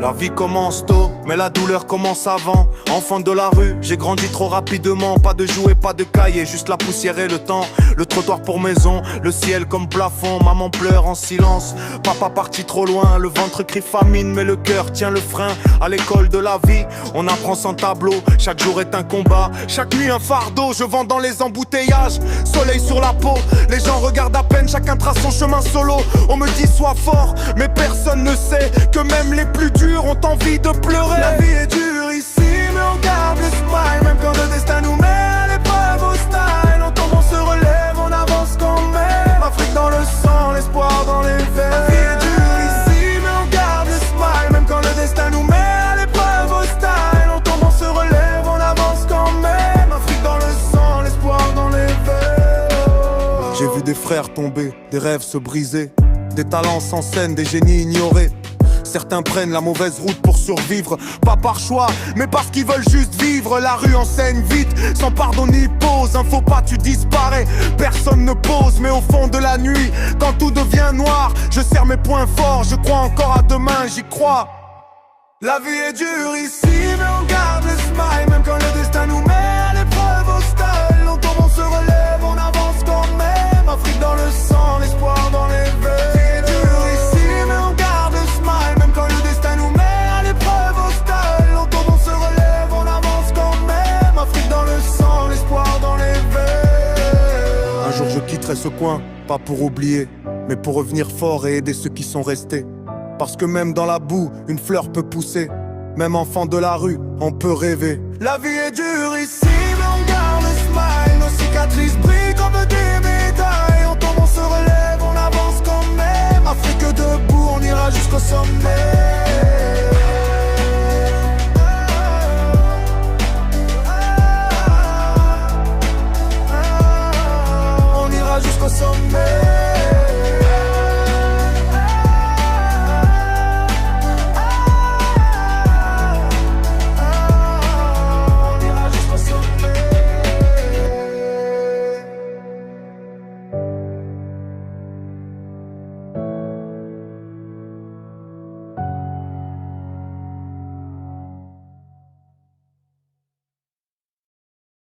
La vie commence tôt, mais la douleur commence avant. Enfant de la rue, j'ai grandi trop rapidement. Pas de jouets, pas de cahier, juste la poussière et le temps. Le trottoir pour maison, le ciel comme plafond. Maman pleure en silence, papa parti trop loin. Le ventre crie famine, mais le cœur tient le frein. À l'école de la vie, on apprend sans tableau. Chaque jour est un combat, chaque nuit un fardeau. Je vends dans les embouteillages, soleil sur la peau. Les gens regardent à peine, chacun trace son chemin solo. On me dit sois fort, mais personne ne sait que même les plus durs ont envie de pleurer. La vie est dure ici, mais on garde le smile. Même quand le destin nous met à l'épreuve au style. On tombe, on se relève, on avance quand même. Afrique dans le sang, l'espoir dans les veines. La vie est dure ici, mais on garde le smile. Même quand le destin nous met à l'épreuve au style. On tombe, on se relève, on avance quand même. Afrique dans le sang, l'espoir dans les veines. J'ai vu des frères tomber, des rêves se briser, des talents sans scène, des génies ignorés. Certains prennent la mauvaise route pour survivre, pas par choix, mais parce qu'ils veulent juste vivre. La rue enseigne vite, sans pardon ni pause. Un faux pas, tu disparais, personne ne pose. Mais au fond de la nuit, quand tout devient noir, je serre mes poings forts, je crois encore à demain, j'y crois. La vie est dure ici, mais on garde le smile. Même quand le destin nous met à l'épreuve au style. On tombe, on se relève, on avance quand même. Afrique dans le sang, l'espoir dans les veines. Je quitterai ce coin, pas pour oublier, mais pour revenir fort et aider ceux qui sont restés. Parce que même dans la boue, une fleur peut pousser. Même enfant de la rue, on peut rêver. La vie est dure ici, mais on garde le smile. Nos cicatrices brillent comme des médailles. On tombe, on se relève, on avance quand même. Afrique debout, on ira jusqu'au sommet.